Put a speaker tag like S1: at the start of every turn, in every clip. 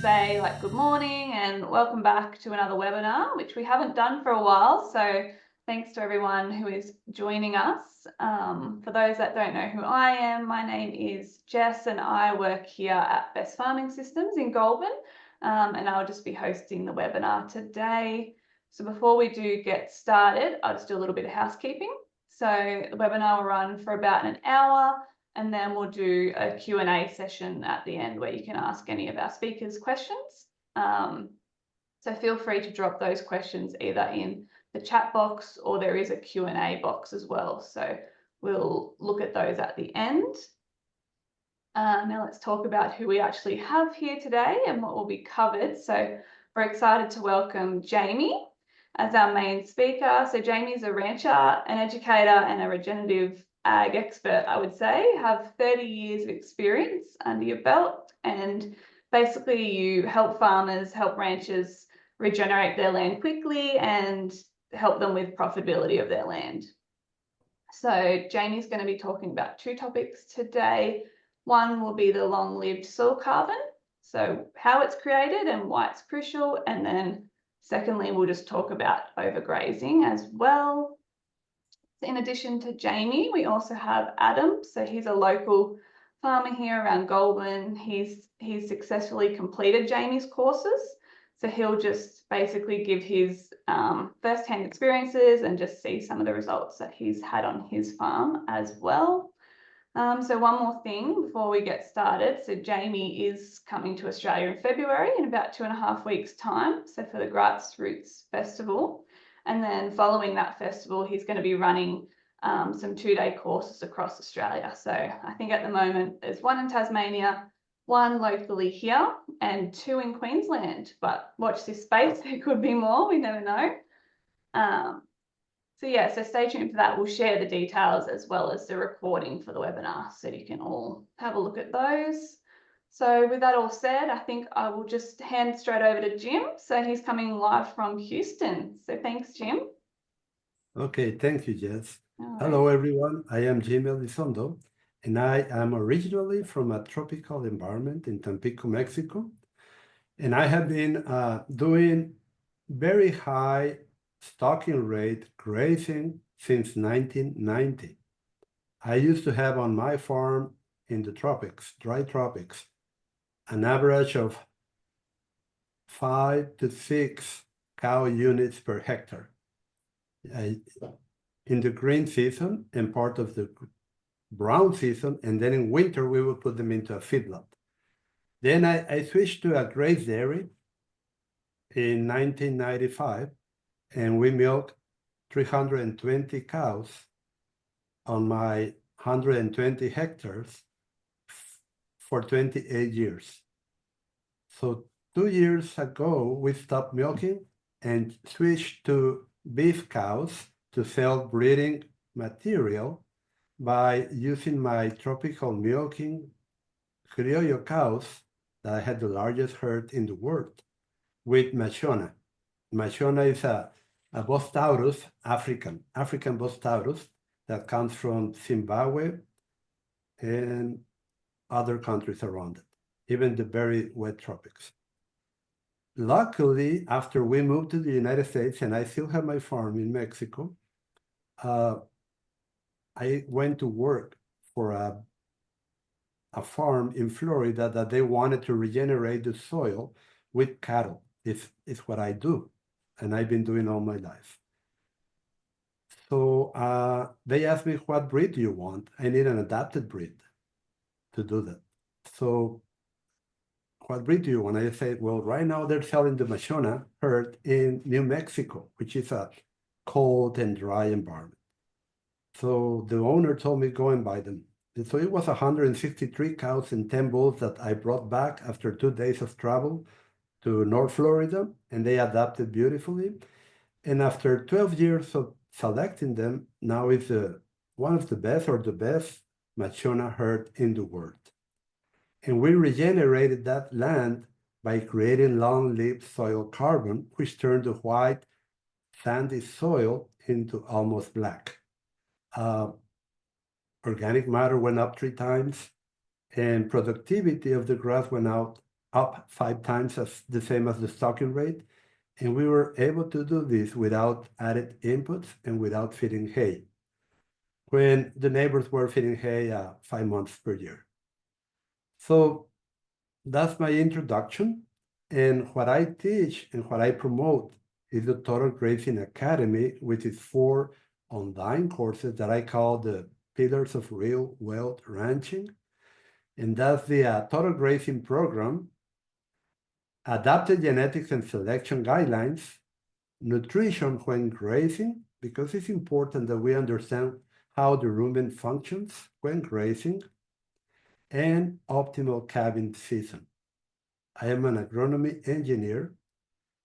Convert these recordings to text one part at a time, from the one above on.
S1: say like good morning and welcome back to another webinar, which we haven't done for a while. So thanks to everyone who is joining us. For those that don't know who I am, my name is Jess and I work here at Best Farming Systems in Goulburn, and I'll just be hosting the webinar today. So before we do get started, I'll just do a little bit of housekeeping. So the webinar will run for about an hour, and then we'll do a Q&A session at the end where you can ask any of our speakers questions. So feel free to drop those questions either in the chat box or there is a Q&A box as well. So we'll look at those at the end. Now let's talk about who we actually have here today and what will be covered. So we're excited to welcome Jaime as our main speaker. So Jaime is a rancher, an educator and a regenerative ag expert, I would say. Have 30 years of experience under your belt, and basically you help farmers, help ranchers regenerate their land quickly and help them with profitability of their land. So Jaime's going to be talking about two topics today. One will be the long-lived soil carbon, so how it's created and why it's crucial, and then secondly we'll just talk about overgrazing as well. In addition to Jaime, we also have Adam. So he's a local farmer here around Goulburn. He's successfully completed Jaime's courses. So he'll just basically give his first-hand experiences and just see some of the results that he's had on his farm as well. So one more thing before we get started. So Jaime is coming to Australia in February in about 2.5 weeks' time. So for the Grassroots Festival. And then following that festival, he's going to be running some 2-day courses across Australia. So I think at the moment there's one in Tasmania, one locally here, and 2 in Queensland. But watch this space, there could be more, we never know. So yeah, so stay tuned for that. We'll share the details as well as the recording for the webinar so you can all have a look at those. So with that all said, I think I will just hand straight over to Jim. So he's coming live from Houston. So thanks, Jim.
S2: Okay, thank you, Jess. Hello, everyone. I am Jim Elizondo, and I am originally from a tropical environment in Tampico, Mexico. And I have been doing very high stocking rate grazing since 1990. I used to have on my farm in the tropics, dry tropics, an average of 5 to 6 cow units per hectare. In the green season and part of the brown season, and then in winter we would put them into a feedlot. Then I switched to a graze dairy in 1995, and we milked 320 cows on my 120 hectares for 28 years. So 2 years ago, we stopped milking and switched to beef cows to sell breeding material by using my tropical milking criollo cows that I had the largest herd in the world with Machona. Machona is a Bos Taurus, African Bos Taurus that comes from Zimbabwe and other countries around it, even the very wet tropics. Luckily, after we moved to the United States, and I still have my farm in Mexico, I went to work for a farm in Florida that they wanted to regenerate the soil with cattle. It's what I do, and I've been doing all my life. So they asked me, what breed do you want? I need an adapted breed to do that. So what breed do you want? I said, well, right now they're selling the Machona herd in New Mexico, which is a cold and dry environment. So the owner told me, go and buy them. And so it was 163 cows and 10 bulls that I brought back after 2 days of travel to North Florida, and they adapted beautifully. And after 12 years of selecting them, now it's one of the best or the best Machona herd in the world. And we regenerated that land by creating long-lived soil carbon, which turned the white, sandy soil into almost black. Organic matter went up 3 times, and productivity of the grass went up up 5 times as the same as the stocking rate. And we were able to do this without added inputs and without feeding hay, when the neighbors were feeding hay 5 months per year. So that's my introduction. And what I teach and what I promote is the Total Grazing Academy, which is 4 online courses that I call the Pillars of Real Wealth Ranching. And that's the Total Grazing Program, Adapted Genetics and Selection Guidelines, Nutrition when Grazing, because it's important that we understand how the rumen functions when grazing, and Optimal Calving Season. I am an agronomy engineer.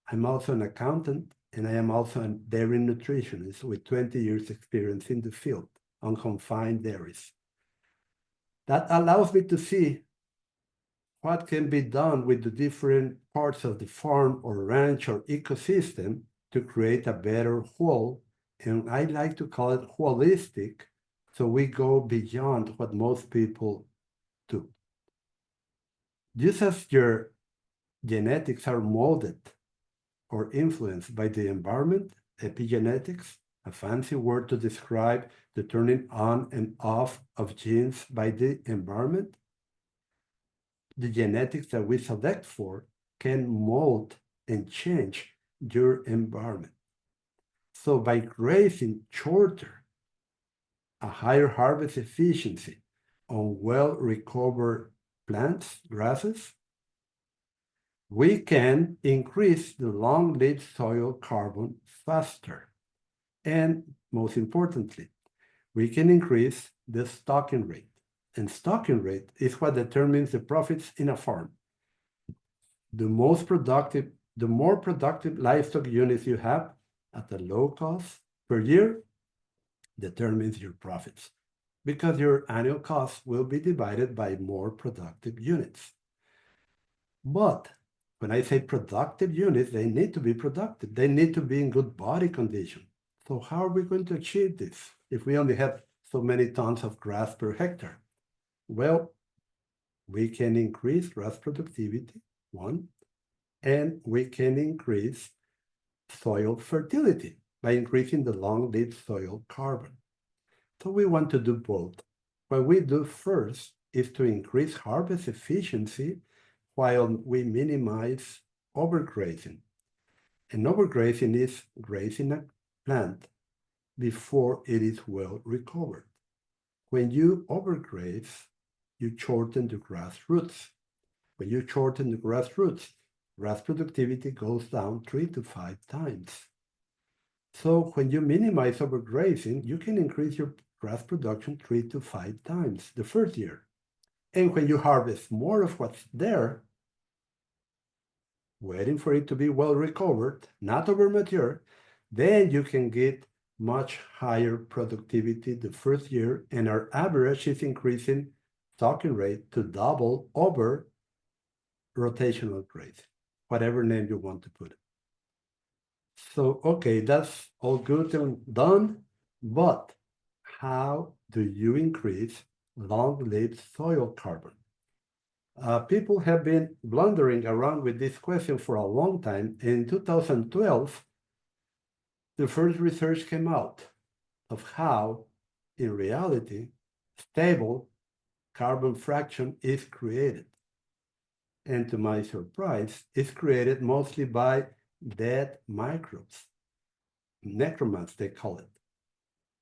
S2: I'm also an accountant, and I am also a dairy nutritionist with 20 years experience in the field on confined dairies. That allows me to see what can be done with the different parts of the farm or ranch or ecosystem to create a better whole. And I like to call it holistic, so we go beyond what most people do. Just as your genetics are molded or influenced by the environment, epigenetics, a fancy word to describe the turning on and off of genes by the environment, the genetics that we select for can mold and change your environment. So by grazing shorter, a higher harvest efficiency on well-recovered plants, grasses, we can increase the long-lived soil carbon faster. And most importantly, we can increase the stocking rate. And stocking rate is what determines the profits in a farm. The more productive livestock units you have at a low cost per year determines your profits, because your annual cost will be divided by more productive units. But when I say productive units, they need to be productive. They need to be in good body condition. So how are we going to achieve this if we only have so many tons of grass per hectare? Well, we can increase grass productivity, one, and we can increase soil fertility by increasing the long-lived soil carbon. So we want to do both. What we do first is to increase harvest efficiency while we minimize overgrazing. And overgrazing is grazing a plant before it is well recovered. When you overgraze, you shorten the grass roots. When you shorten the grass roots, grass productivity goes down 3 to 5 times. So when you minimize overgrazing, you can increase your grass production 3 to 5 times the first year. And when you harvest more of what's there, waiting for it to be well recovered, not over mature, then you can get much higher productivity the first year, and our average is increasing stocking rate to double over rotational grazing, whatever name you want to put it. So, okay, that's all good and done, but how do you increase long-lived soil carbon? People have been blundering around with this question for a long time. In 2012, the first research came out of how, in reality, stable carbon fraction is created. And to my surprise, it's created mostly by dead microbes, necromans they call it.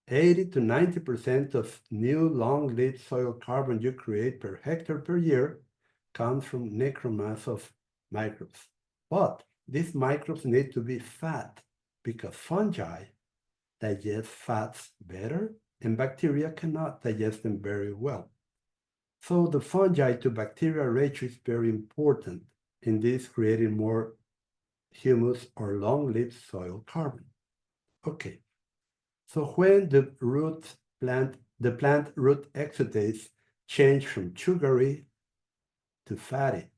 S2: 80 to 90% of new long-lived soil carbon you create per hectare per year comes from necromass of microbes. But these microbes need to be fat, because fungi digest fats better and bacteria cannot digest them very well. So the fungi to bacteria ratio is very important in this creating more humus or long-lived soil carbon. Okay, so when the plant root exudates change from sugary to fatty,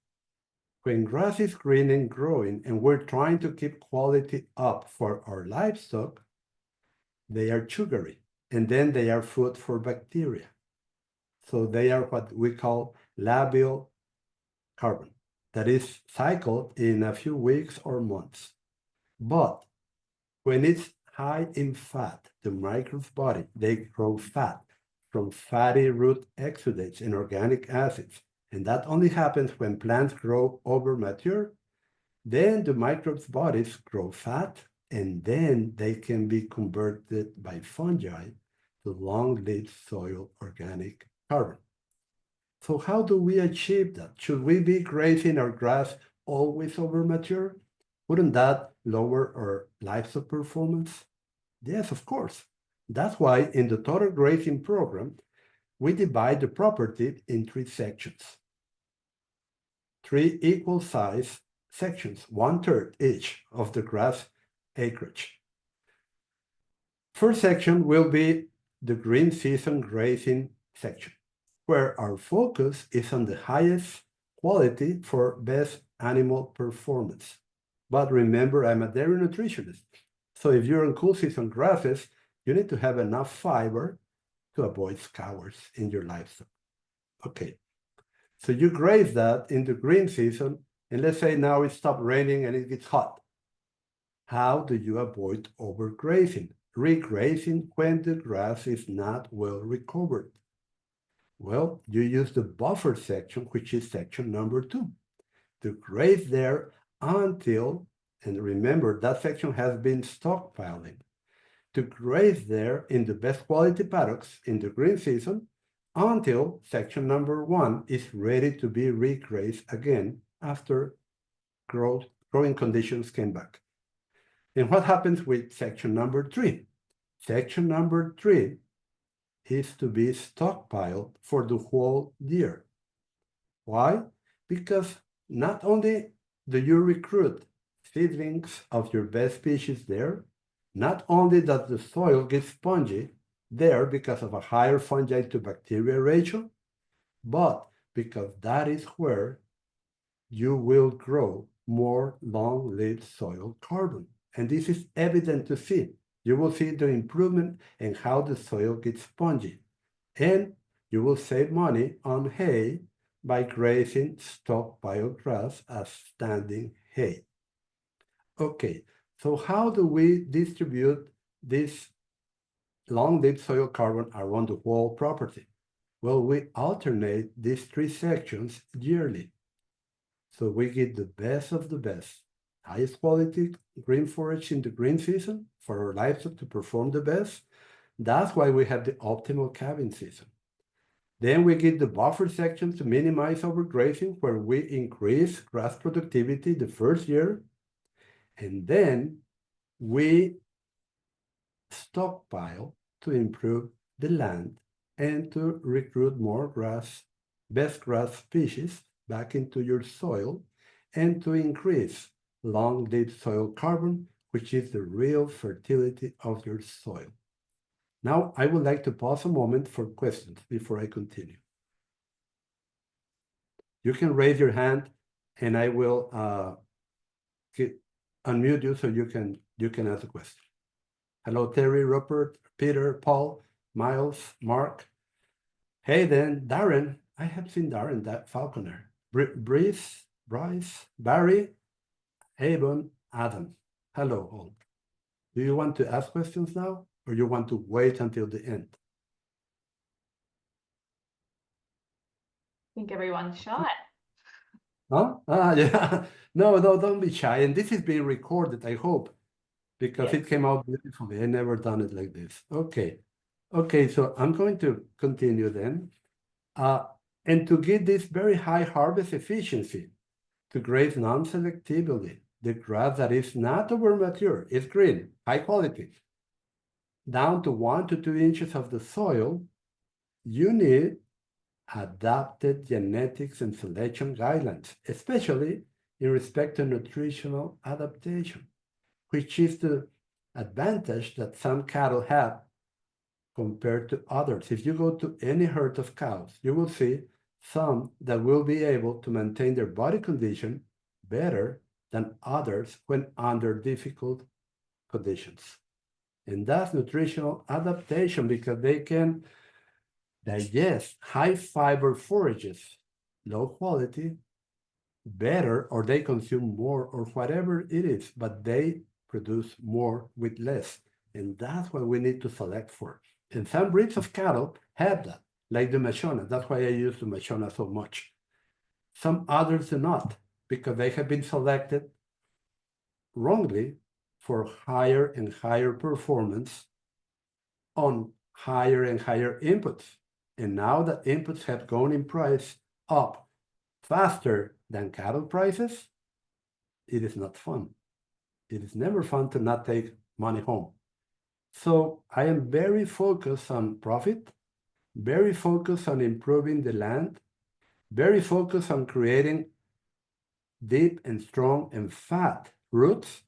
S2: when grass is green and growing and we're trying to keep quality up for our livestock, they are sugary, and then they are food for bacteria. So they are what we call labial carbon. that is cycled in a few weeks or months. But when it's high in fat, the microbes' body, they grow fat from fatty root exudates and organic acids. And that only happens when plants grow over mature. Then the microbes' bodies grow fat, and then they can be converted by fungi to long-lived soil organic carbon. So how do we achieve that? Should we be grazing our grass always over mature? Wouldn't that lower our livestock performance? Yes, of course. That's why in the Total Grazing Program, we divide the property in 3 sections. 3 equal size sections, 1/3 each of the grass acreage. First section will be the green season grazing section, where our focus is on the highest quality for best animal performance. But remember, I'm a dairy nutritionist. So if you're on cool season grasses, you need to have enough fiber to avoid scours in your livestock. Okay, so you graze that in the green season, and let's say now it stopped raining and it gets hot. How do you avoid overgrazing? Regrazing when the grass is not well recovered. Well, you use the buffer section, which is section number 2, to graze there until, and remember that section has been stockpiling, to graze there in the best quality paddocks in the green season until section number 1 is ready to be regrazed again after growing conditions came back. And what happens with section number 3? Section number 3 is to be stockpiled for the whole year. Why? Because not only do you recruit seedlings of your best species there, not only does the soil get spongy there because of a higher fungi to bacteria ratio, but because that is where you will grow more long-lived soil carbon. And this is evident to see. You will see the improvement in how the soil gets spongy. And you will save money on hay by grazing stockpile grass as standing hay. Okay, so how do we distribute this long-lived soil carbon around the whole property? Well, we alternate these 3 sections yearly. So we get the best of the best. Highest quality green forage in the green season for our livestock to perform the best. That's why we have the optimal calving season. Then we get the buffer section to minimize overgrazing, where we increase grass productivity the first year. And then we stockpile to improve the land and to recruit more best grass species back into your soil and to increase long-lived soil carbon, which is the real fertility of your soil. Now, I would like to pause a moment for questions before I continue. You can raise your hand and I will unmute you so you can ask a question. Hello, Terry, Rupert, Peter, Paul, Miles, Mark. Hey, then, Darren. I have seen Darren, that falconer. Bryce, Barry, Avon, Adam. Hello, all. Do you want to ask questions now, or you want to wait until the end?
S1: I think everyone's shy.
S2: Huh? Yeah. No, don't be shy. And this is being recorded, I hope, because
S1: Yes.
S2: it came out beautifully. I never done it like this. Okay. Okay, so I'm going to continue then. And to get this very high harvest efficiency, to graze non-selectively, the grass that is not over mature, is green, high quality, down to 1 to 2 inches of the soil, you need adapted genetics and selection guidelines, especially in respect to nutritional adaptation, which is the advantage that some cattle have compared to others. If you go to any herd of cows, you will see some that will be able to maintain their body condition better than others when under difficult conditions. And that's nutritional adaptation, because they can digest high fiber forages, low quality, better, or they consume more, or whatever it is, but they produce more with less. And that's what we need to select for. And some breeds of cattle have that, like the Machona. That's why I use the Machona so much. Some others do not, because they have been selected wrongly for higher and higher performance on higher and higher inputs. And now that inputs have gone in price up faster than cattle prices, it is not fun. It is never fun to not take money home. So I am very focused on profit, very focused on improving the land, very focused on creating deep and strong and fat roots,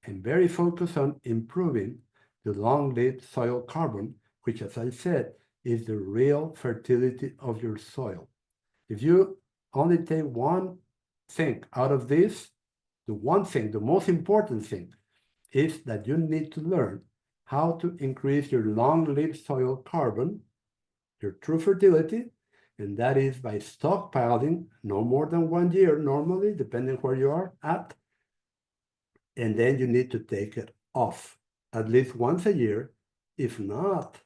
S2: and very focused on improving the long-lived soil carbon, which, as I said, is the real fertility of your soil. If you only take one thing out of this, the one thing, the most important thing, is that you need to learn how to increase your long-lived soil carbon, your true fertility, and that is by stockpiling no more than 1 year normally, depending where you are at, and then you need to take it off at least once a year. If not,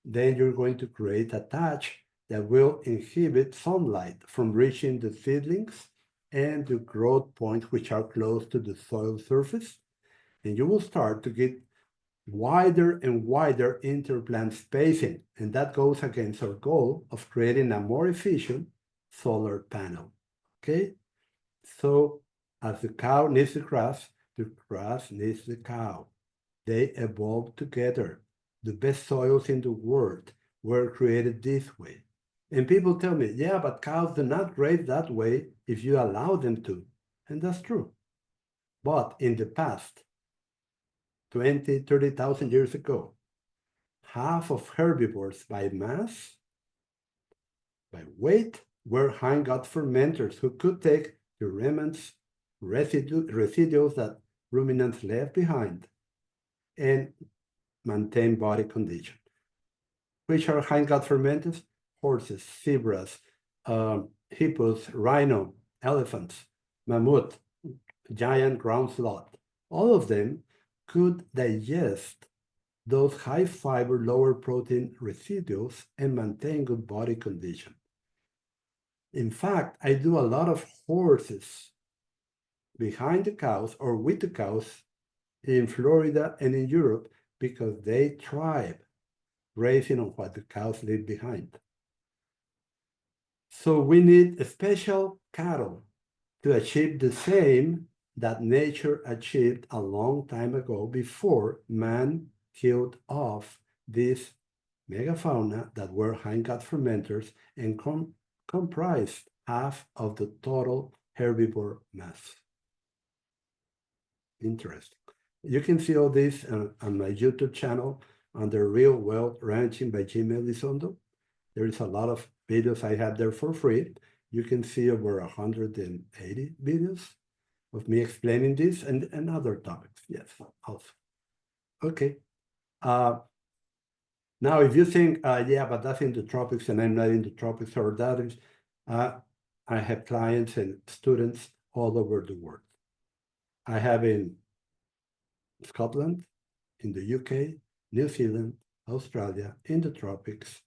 S2: then you're going to create a thatch that will inhibit sunlight from reaching the seedlings and the growth points which are close to the soil surface. And you will start to get wider and wider interplant spacing. And that goes against our goal of creating a more efficient solar panel. Okay? So as the cow needs the grass needs the cow. They evolved together. The best soils in the world were created this way. And people tell me, yeah, but cows do not graze that way if you allow them to. And that's true. But in the past, 20, 30,000 years ago, half of herbivores by mass, by weight, were hang-out fermenters who could take the remnants, residuals that ruminants left behind and maintain body condition. Which are hang-out fermenters? Horses, zebras, hippos, rhino, elephants, mammoth, giant ground sloth. All of them could digest those high fiber, lower protein residuals and maintain good body condition. In fact, I do a lot of horses behind the cows or with the cows in Florida and in Europe because they thrive grazing on what the cows leave behind. So we need special cattle to achieve the same that nature achieved a long time ago before man killed off this megafauna that were hang-out fermenters and comprised half of the total herbivore mass. Interesting. You can see all this on my YouTube channel under Real Wealth Ranching by Jim Elizondo. There is a lot of videos I have there for free. You can see over 180 videos of me explaining this and other topics. Yes, also. Okay. Now, if you think, yeah, but that's in the tropics and I'm not in the tropics or that is, I have clients and students all over the world. I have in Scotland, in the UK, New Zealand, Australia, in the tropics,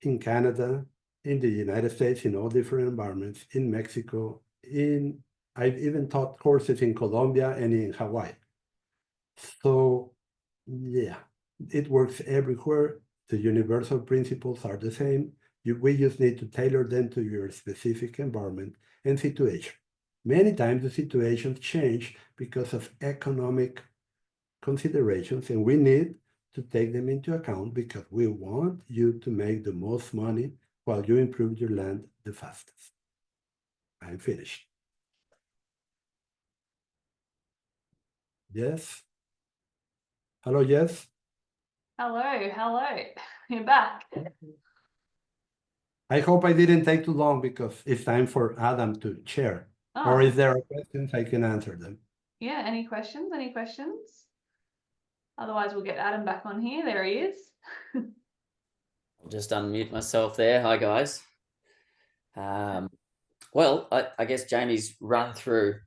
S2: in Canada, in the United States, in all different environments, in Mexico, I've even taught courses in Colombia and in Hawaii. So, yeah, it works everywhere. The universal principles are the same. We just need to tailor them to your specific environment and situation. Many times the situations change because of economic considerations, and we need to take them into account because we want you to make the most money while you improve your land the fastest. I'm finished. Yes? Hello, yes?
S1: Hello. You're back.
S2: I hope I didn't take too long because it's time for Adam to share. Or is there questions? I can answer them.
S1: Yeah, any questions? Otherwise, we'll get Adam back on here. There he is.
S3: I'll just unmute myself there. Hi, guys. Well, I guess Jamie's run through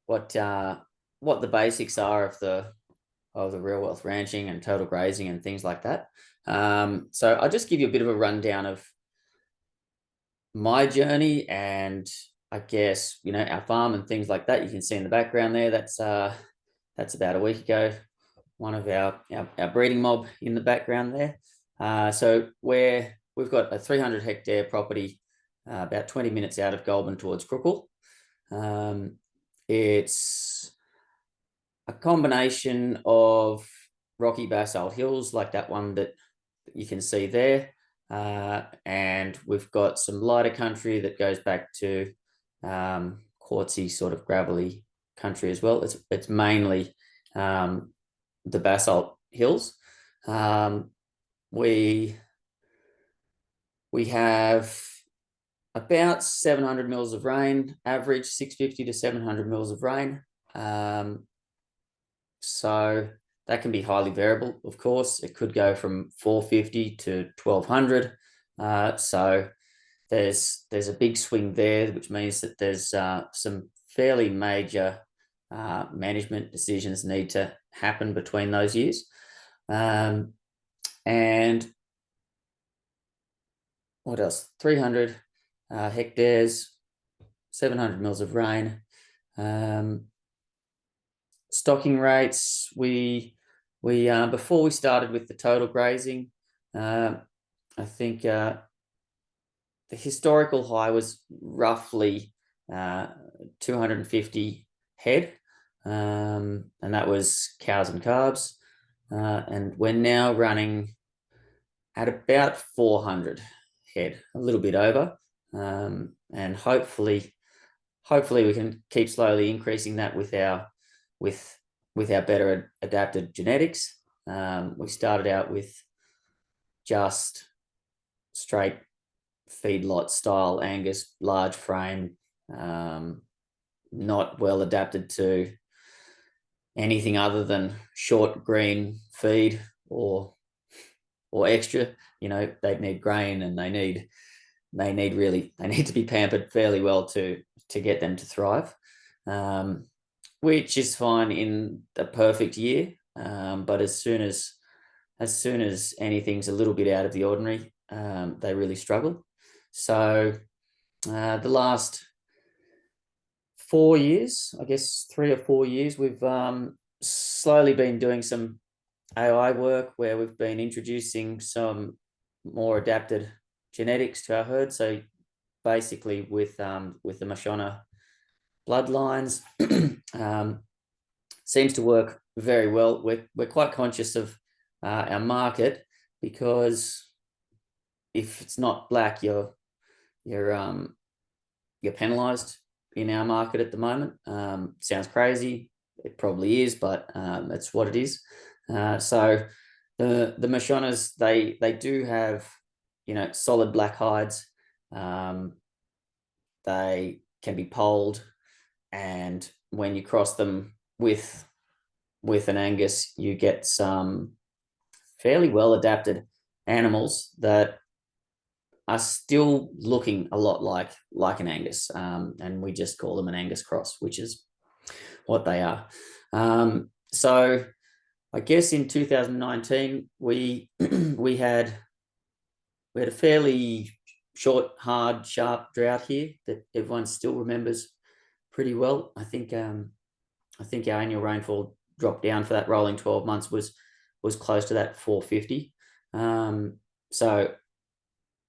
S3: what the basics are of the real wealth ranching and total grazing and things like that. So I'll just give you a bit of a rundown of my journey and I guess, our farm and things like that. You can see in the background there, that's about a week ago, one of our breeding mob in the background there. So we've got a 300 hectare property about 20 minutes out of Goulburn towards Crookle. It's a combination of rocky basalt hills like that one that you can see there. And we've got some lighter country that goes back to quartzy sort of gravelly country as well. It's mainly the basalt hills. We have about 700 mils of rain, average 650 to 700 mils of rain. So that can be highly variable, of course. It could go from 450 to 1200. So there's a big swing there, which means that there's some fairly major management decisions need to happen between those years. And what else? 300 hectares, 700 mils of rain. Stocking rates, we before we started with the total grazing, I think the historical high was roughly 250 head, and that was cows and calves, and we're now running at about 400 head, a little bit over, and hopefully we can keep slowly increasing that with our better adapted genetics. We started out with just straight feedlot style Angus, large frame, not well adapted to anything other than short green feed or extra. They need grain and they need to be pampered fairly well to get them to thrive, which is fine in a perfect year. But as soon as anything's a little bit out of the ordinary, they really struggle. So the last 4 years, I guess 3 or 4 years, we've slowly been doing some AI work where we've been introducing some more adapted genetics to our herd. So basically with the Mashona bloodlines, seems to work very well. We're quite conscious of our market, because if it's not black, you're penalized in our market at the moment. Sounds crazy, it probably is, but that's what it is. So the Mashonas, they do have solid black hides. They can be polled, and when you cross them with an Angus, you get some fairly well adapted animals that are still looking a lot like an Angus, and we just call them an Angus cross, which is what they are. So I guess in 2019 we had a fairly short, hard, sharp drought here that everyone still remembers pretty well. I think our annual rainfall dropped down for that rolling 12 months was close to that 450. So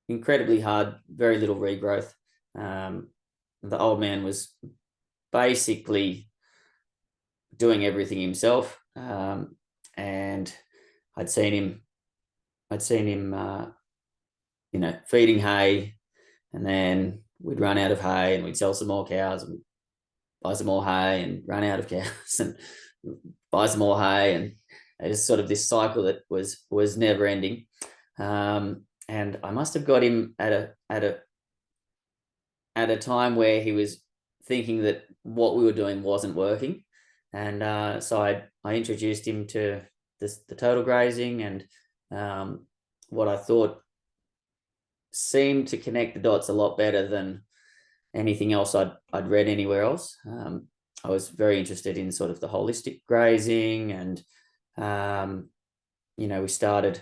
S3: incredibly hard, very little regrowth. The old man was basically doing everything himself, and I'd seen him feeding hay, and then we'd run out of hay and we'd sell some more cows and buy some more hay and run out of cows and buy some more hay, and it was sort of this cycle that was never ending. And I must have got him at a time where he was thinking that what we were doing wasn't working, and so I introduced him to the total grazing, and what I thought seemed to connect the dots a lot better than anything else I'd read anywhere else. I was very interested in sort of the holistic grazing, and we started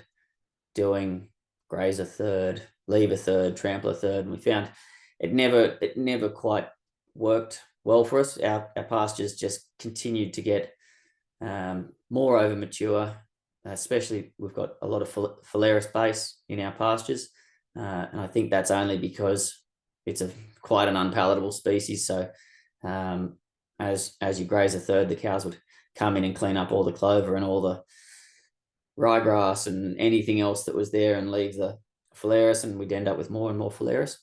S3: doing graze a third, leave a third, trample a third, and we found it never quite worked well for us. Our pastures just continued to get more over mature, especially we've got a lot of phalaris base in our pastures, and I think that's only because it's quite an unpalatable species. So as you graze a third, the cows would come in and clean up all the clover and all the ryegrass and anything else that was there and leave the phalaris, and we'd end up with more and more phalaris.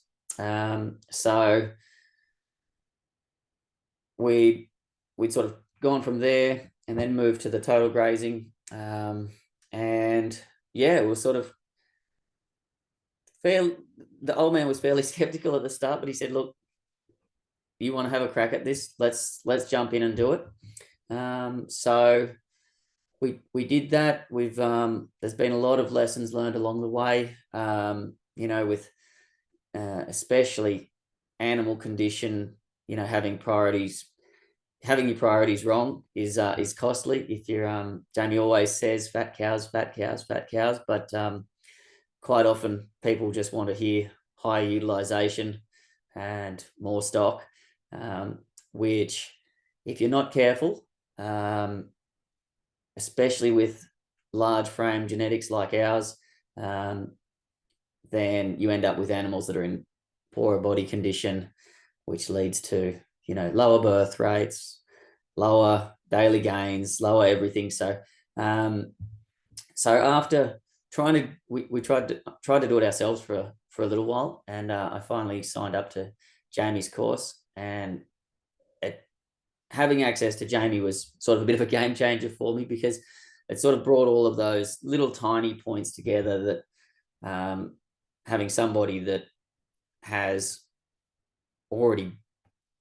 S3: So we'd sort of gone from there and then moved to the total grazing. And yeah, it was sort of the old man was fairly skeptical at the start, but he said, look, you want to have a crack at this? Let's jump in and do it. So we did that. There's been a lot of lessons learned along the way, with especially animal condition, having your priorities wrong is costly. If you're Jamie always says fat cows, but quite often people just want to hear higher utilization and more stock, which if you're not careful, especially with large frame genetics like ours, then you end up with animals that are in poorer body condition, which leads to lower birth rates, lower daily gains, lower everything. So after we tried to do it ourselves for a little while, and I finally signed up to Jamie's course, and having access to Jamie was sort of a bit of a game changer for me, because it sort of brought all of those little tiny points together that having somebody that has already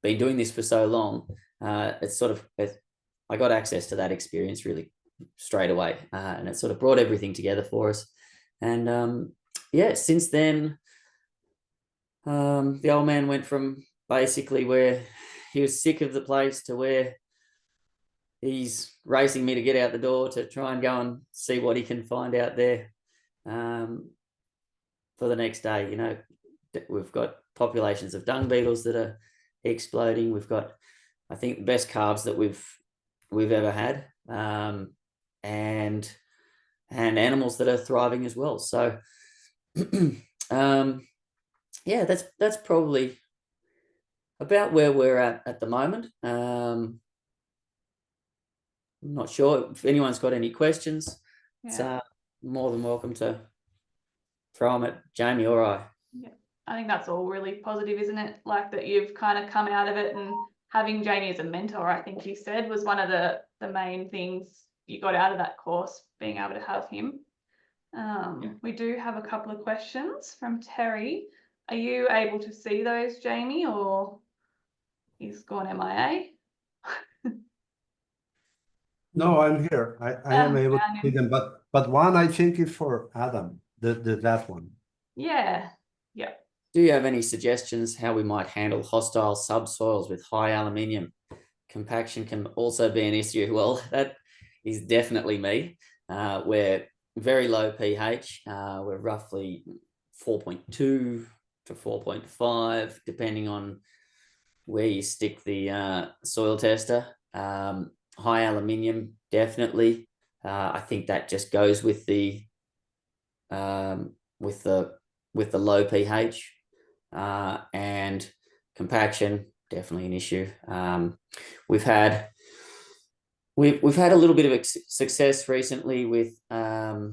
S3: been doing this for so long, I got access to that experience really straight away, and it sort of brought everything together for us. And since then, the old man went from basically where he was sick of the place to where he's racing me to get out the door to try and go and see what he can find out there for the next day. We've got populations of dung beetles that are exploding. We've got, I think, the best calves that we've ever had, and animals that are thriving as well. So that's probably about where we're at the moment. I'm not sure if anyone's got any questions. Yeah. It's more than welcome to throw them at Jamie or I.
S1: Yeah, I think that's all really positive, isn't it? Like that you've kind of come out of it, and having Jamie as a mentor, I think you said, was one of the main things you got out of that course, being able to have him. We do have a couple of questions from Terry. Are you able to see those, Jamie, or he's gone MIA?
S2: No, I'm here. I am able to see them, but one I think is for Adam, that one.
S1: Yeah.
S3: Do you have any suggestions how we might handle hostile subsoils with high aluminium? Compaction can also be an issue. Well, that is definitely me. We're very low pH. We're roughly 4.2 to 4.5, depending on where you stick the soil tester. High aluminium, definitely. I think that just goes with the low pH, and compaction, definitely an issue. We've had a little bit of success recently with. So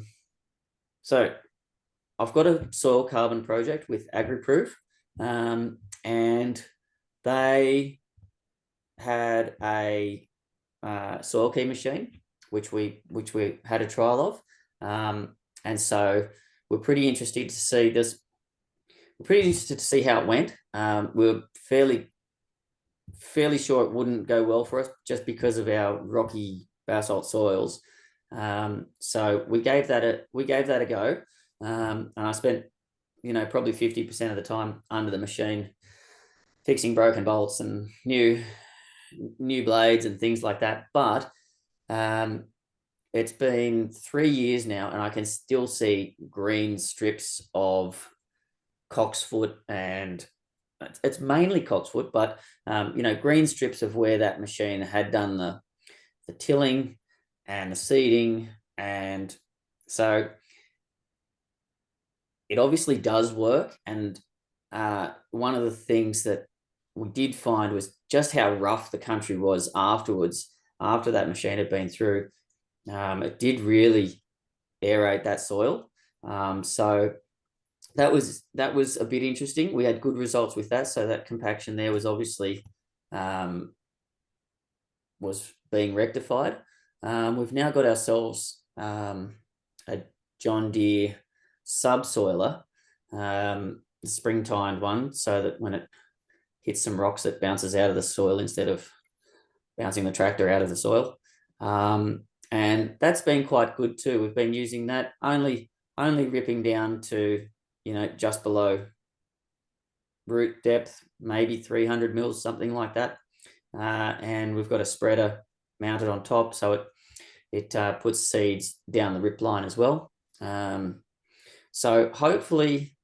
S3: I've got a soil carbon project with AgriProof, and they had a soil key machine, which we had a trial of, and so we're pretty interested to see this. We're pretty interested to see how it went. We're fairly sure it wouldn't go well for us just because of our rocky basalt soils. So we gave that a go, and I spent probably 50% of the time under the machine, fixing broken bolts and new blades and things like that. But it's been 3 years now, and I can still see green strips of cocksfoot, and it's mainly cocksfoot, but green strips of where that machine had done the tilling and the seeding. And so it obviously does work. And one of the things that we did find was just how rough the country was afterwards, after that machine had been through. It did really aerate that soil. So that was a bit interesting. We had good results with that. So that compaction there was obviously was being rectified. We've now got ourselves a John Deere subsoiler, spring-timed one, so that when it hits some rocks, it bounces out of the soil instead of bouncing the tractor out of the soil. And that's been quite good too. We've been using that only ripping down to, just below root depth, maybe 300 mils, something like that. And we've got a spreader mounted on top, so it puts seeds down the rip line as well. So hopefully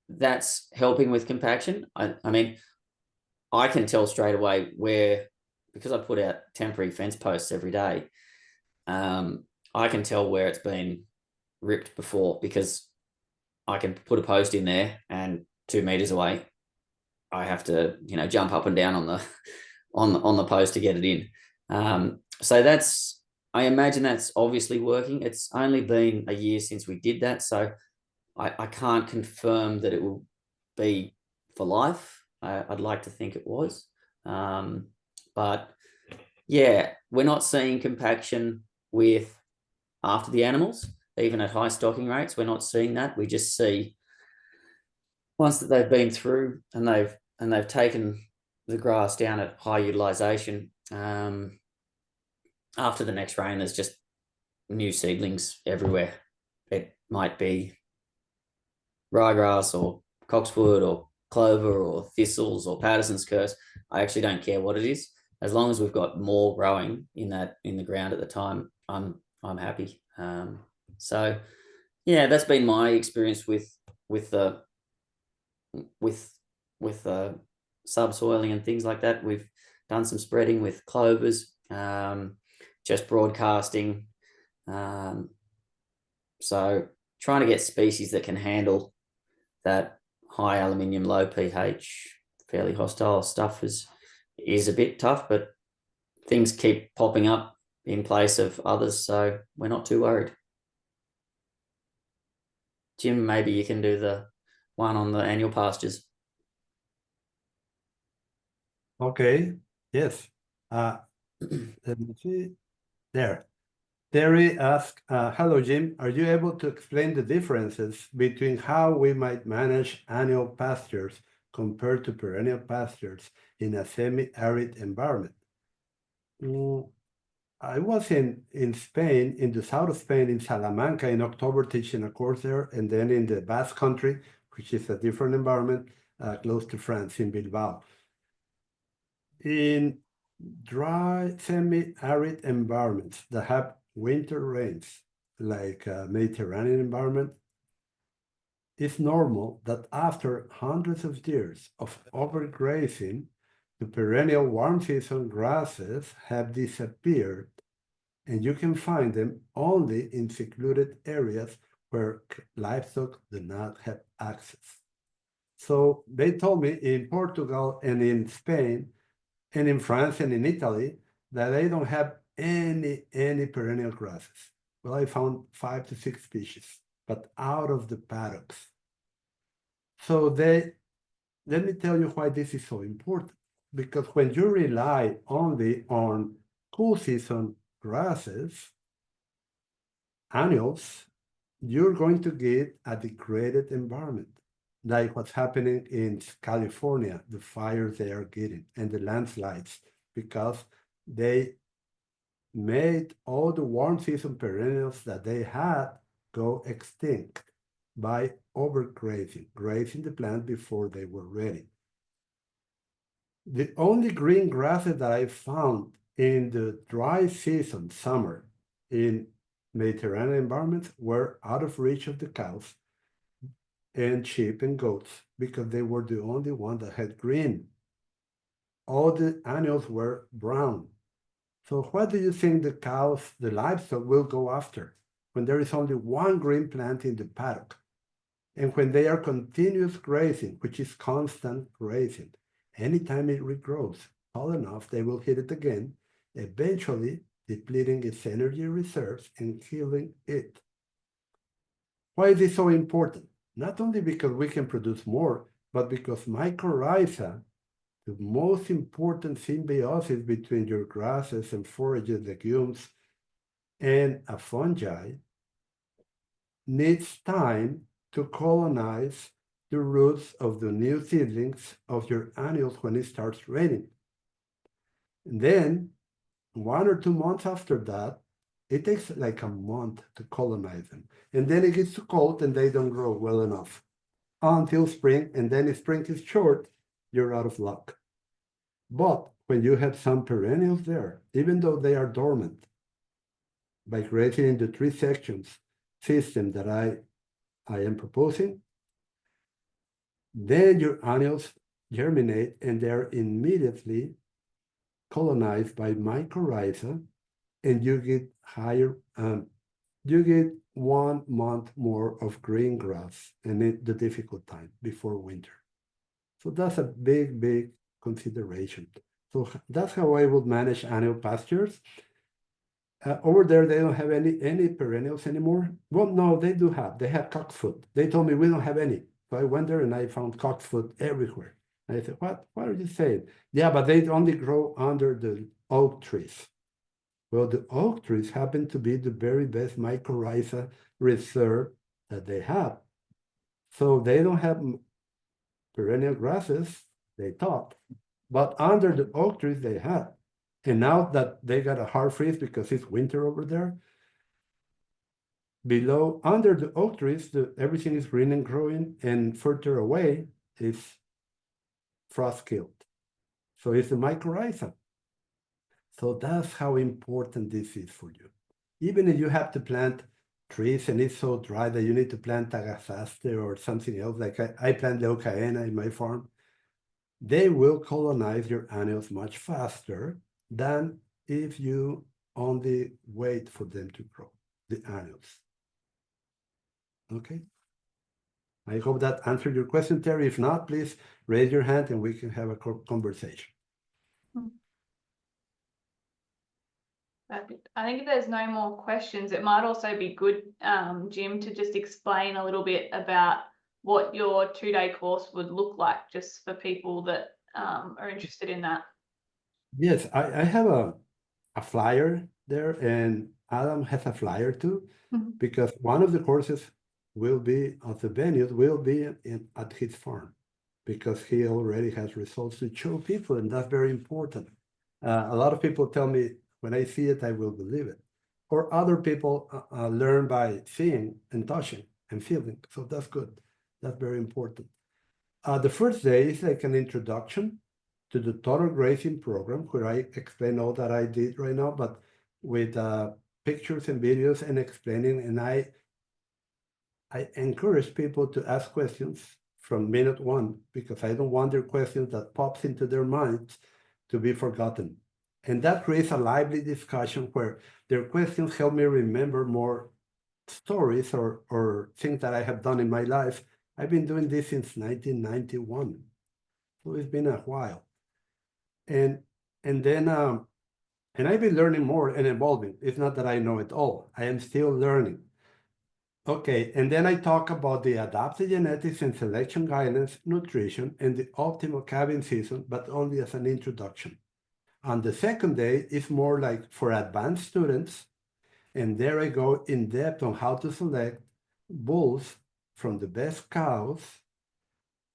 S3: that's helping with compaction. I mean, I can tell straight away where, because I put out temporary fence posts every day, I can tell where it's been ripped before, because I can put a post in there and 2 meters away, I have to, jump up and down on the post to get it in. So I imagine that's obviously working. It's only been a year since we did that, so I can't confirm that it will be for life. I'd like to think it was. But yeah, we're not seeing compaction after the animals, even at high stocking rates. We're not seeing that. We just see, once that they've been through and they've taken the grass down at high utilization, after the next rain, there's just new seedlings everywhere. It might be ryegrass or cockswood or clover or thistles or Patterson's curse. I actually don't care what it is, as long as we've got more growing in the ground at the time. I'm happy. So yeah, that's been my experience with the subsoiling and things like that. We've done some spreading with clovers, just broadcasting. So trying to get species that can handle that high aluminium, low pH, fairly hostile stuff is a bit tough, but things keep popping up in place of others, so we're not too worried. Jim, maybe you can do the one on the annual pastures.
S2: Okay, yes. Let me see. There. Terry asked, hello, Jim. Are you able to explain the differences between how we might manage annual pastures compared to perennial pastures in a semi-arid environment? I was in Spain, in the south of Spain, in Salamanca in October, teaching a course there, and then in the Basque Country, which is a different environment, close to France, in Bilbao. In dry, semi-arid environments that have winter rains, like a Mediterranean environment, it's normal that after hundreds of years of overgrazing, the perennial warm season grasses have disappeared, and you can find them only in secluded areas where livestock do not have access. So they told me in Portugal and in Spain and in France and in Italy that they don't have any perennial grasses. Well, I found 5 to 6 species, but out of the paddocks. So let me tell you why this is so important. Because when you rely only on cool season grasses, annuals, you're going to get a degraded environment, like what's happening in California, the fires they are getting, and the landslides, because they made all the warm season perennials that they had go extinct by overgrazing, grazing the plant before they were ready. The only green grasses that I found in the dry season, summer, in Mediterranean environments were out of reach of the cows and sheep and goats because they were the only one that had green. All the annuals were brown. So what do you think the cows, the livestock will go after when there is only one green plant in the paddock? And when they are continuous grazing, which is constant grazing, anytime it regrows tall enough, they will hit it again, eventually depleting its energy reserves and killing it. Why is this so important? Not only because we can produce more, but because mycorrhiza, the most important symbiosis between your grasses and forages, legumes, and a fungi, needs time to colonize the roots of the new seedlings of your annuals when it starts raining. And then 1 or 2 months after that, it takes like a month to colonize them. And then it gets too cold and they don't grow well enough until spring. And then if spring is short, you're out of luck. But when you have some perennials there, even though they are dormant, by grazing in the 3 sections system that I am proposing, then your annuals germinate and they're immediately colonized by mycorrhiza, and you get higher, you get 1 month more of green grass and the difficult time before winter. So that's a big, big consideration. So that's how I would manage annual pastures. Over there, they don't have any perennials anymore. Well, no, they do have. They have cocksfoot. They told me we don't have any. So I went there and I found cocksfoot everywhere. And I said, what are you saying? Yeah, but they only grow under the oak trees. Well, the oak trees happen to be the very best mycorrhiza reserve that they have. So they don't have perennial grasses, they thought, but under the oak trees they had. And now that they got a hard freeze because it's winter over there, below, under the oak trees, everything is green and growing, and further away is frost killed. So it's the mycorrhiza. So that's how important this is for you. Even if you have to plant trees and it's so dry that you need to plant agasaster or something else, like I plant leucaena in my farm, they will colonize your annuals much faster than if you only wait for them to grow, the annuals. Okay. I hope that answered your question, Terry. If not, please raise your hand and we can have a conversation.
S1: Perfect. I think if there's no more questions, it might also be good, Jim, to just explain a little bit about what your 2-day course would look like, just for people that are interested in that.
S2: Yes, I have a flyer there, and Adam has a flyer too, because one of the courses will be at the venues, will be at his farm, because he already has results to show people, and that's very important. A lot of people tell me, when I see it, I will believe it. Or other people learn by seeing and touching and feeling. So that's good. That's very important. The first day is like an introduction to the Total Grazing Program, where I explain all that I did right now, but with pictures and videos and explaining. And I encourage people to ask questions from minute 1, because I don't want their questions that pops into their minds to be forgotten. And that creates a lively discussion where their questions help me remember more stories or things that I have done in my life. I've been doing this since 1991, so it's been a while. And then and I've been learning more and evolving. It's not that I know it all. I am still learning. Okay, and then I talk about the adapted genetics and selection guidance, nutrition, and the optimal calving season, but only as an introduction. On the second day, it's more like for advanced students, and there I go in depth on how to select bulls from the best cows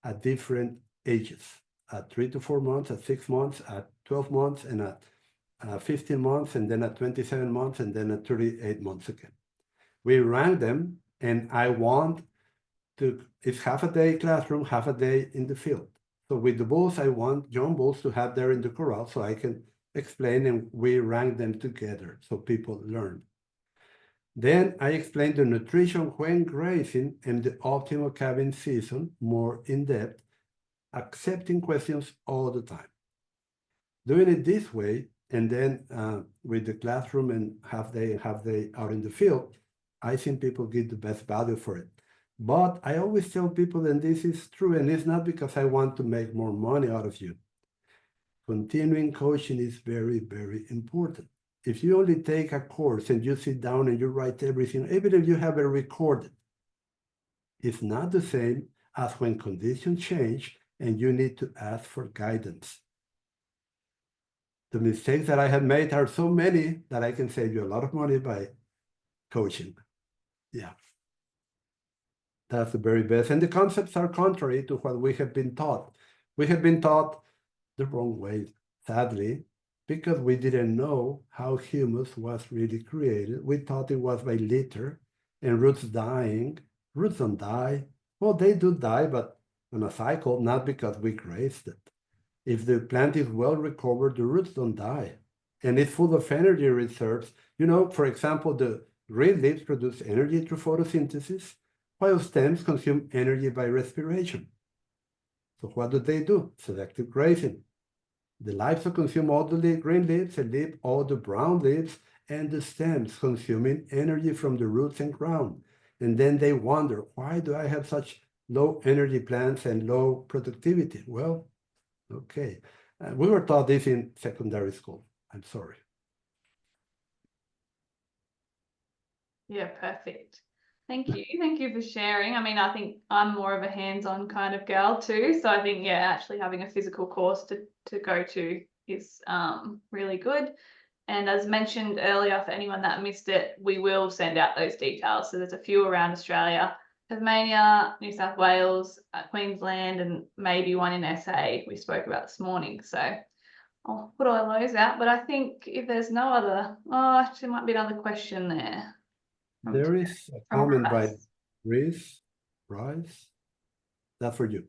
S2: at different ages, at 3 to 4 months, at 6 months, at 12 months, and at 15 months, and then at 27 months, and then at 38 months again. We rank them, and I want to, it's half a day classroom, half a day in the field. So with the bulls, I want young bulls to have there in the corral so I can explain and we rank them together so people learn. Then I explained the nutrition when grazing and the optimal calving season more in depth, accepting questions all the time. Doing it this way, and then with the classroom and half day out in the field, I think people get the best value for it. But I always tell people, and this is true, and it's not because I want to make more money out of you. Continuing coaching is very, very important. If you only take a course and you sit down and you write everything, even if you have it recorded, it's not the same as when conditions change and you need to ask for guidance. The mistakes that I have made are so many that I can save you a lot of money by coaching. Yeah. That's the very best. And the concepts are contrary to what we have been taught. We have been taught the wrong way, sadly, because we didn't know how humus was really created. We thought it was by litter and roots dying. Roots don't die. Well, they do die, but on a cycle, not because we grazed it. If the plant is well recovered, the roots don't die. And it's full of energy reserves. You know, for example, the green leaves produce energy through photosynthesis, while stems consume energy by respiration. So what do? Selective grazing. The leaves consume all the green leaves and leave all the brown leaves and the stems consuming energy from the roots and ground. And then they wonder, why do I have such low energy plants and low productivity? Well, okay. We were taught this in secondary school. I'm sorry.
S1: Yeah, perfect. Thank you. Thank you for sharing. I mean, I think I'm more of a hands-on kind of gal too. So I think, yeah, actually having a physical course to go to is really good. And as mentioned earlier, for anyone that missed it, we will send out those details. So there's a few around Australia, Tasmania, New South Wales, Queensland, and maybe one in SA we spoke about this morning. So I'll put all those out. But I think if there's no other, actually might be another question there.
S2: There is a comment by Bryce. That's for you.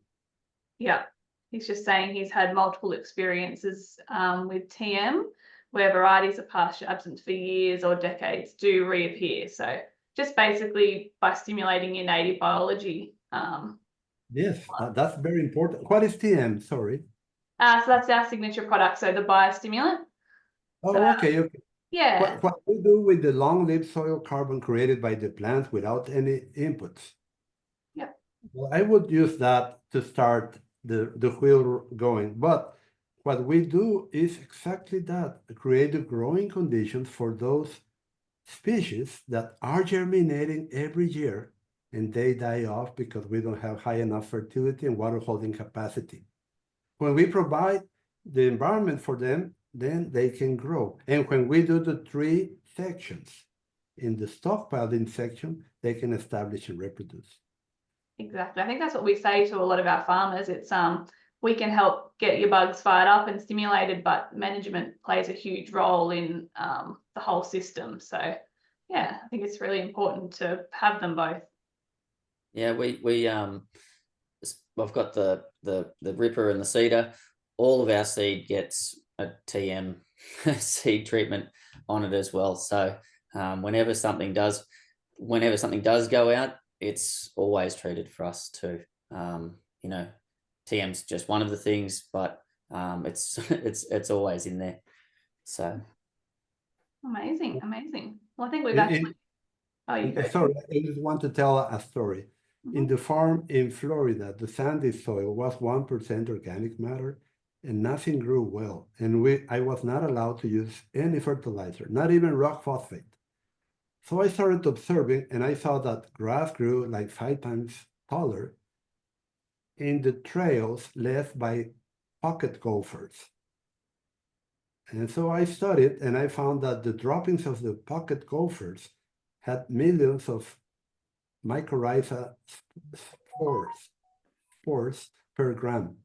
S1: Yeah, he's just saying he's had multiple experiences with TM where varieties of pasture absent for years or decades do reappear. So just basically by stimulating your native biology.
S2: Yes, that's very important. What is TM? Sorry.
S1: So that's our signature product. So the biostimulant.
S2: Oh,
S1: So,
S2: okay.
S1: Yeah.
S2: What we do with the long-lived soil carbon created by the plant without any inputs.
S1: Yep.
S2: Well, I would use that to start the wheel going. But what we do is exactly that, create the growing conditions for those species that are germinating every year and they die off because we don't have high enough fertility and water holding capacity. When we provide the environment for them, then they can grow. And when we do the 3 sections in the stockpiling section, they can establish and reproduce.
S1: Exactly. I think that's what we say to a lot of our farmers. It's we can help get your bugs fired up and stimulated, but management plays a huge role in the whole system. So yeah, I think it's really important to have them both.
S3: Yeah, I've got the ripper and the seeder. All of our seed gets a TM seed treatment on it as well. So whenever something does go out, it's always treated for us too. You know, TM's just one of the things, but it's always in there. So
S1: amazing. Well, I think we've actually.
S2: Sorry, I just want to tell a story. In the farm in Florida, the sandy soil was 1% organic matter and nothing grew well. And I was not allowed to use any fertilizer, not even rock phosphate. So I started observing and I saw that grass grew like 5 times taller in the trails left by pocket gophers. And so I studied and I found that the droppings of the pocket gophers had millions of mycorrhiza spores per gram.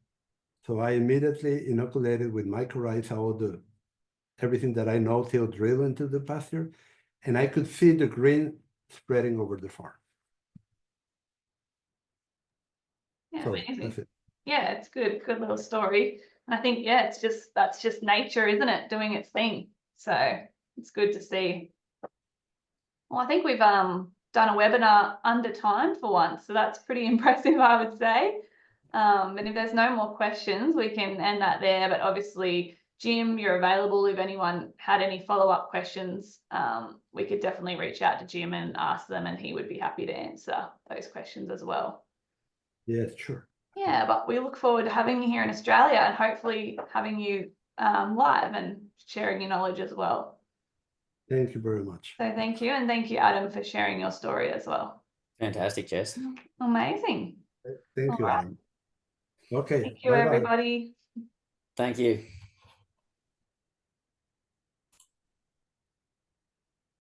S2: So I immediately inoculated with mycorrhiza everything that I know till drill into the pasture, and I could see the green spreading over the farm.
S1: Yeah,
S2: So
S1: amazing.
S2: that's it.
S1: Yeah, it's good little story. And I think, yeah, that's just nature, isn't it? Doing its thing. So it's good to see. Well, I think we've done a webinar under time for once, so that's pretty impressive, I would say. And if there's no more questions, we can end that there. But obviously, Jim, you're available if anyone had any follow-up questions. We could definitely reach out to Jim and ask them, and he would be happy to answer those questions as well.
S2: Yes, sure.
S1: Yeah, but we look forward to having you here in Australia and hopefully having you live and sharing your knowledge as well.
S2: Thank you very much.
S1: So thank you, and thank you, Adam, for sharing your story as well.
S3: Fantastic, Jess.
S1: Amazing.
S2: Thank
S1: All
S2: you,
S1: right.
S2: Adam. Okay.
S1: Thank you,
S2: Bye-bye.
S1: everybody.
S3: Thank you.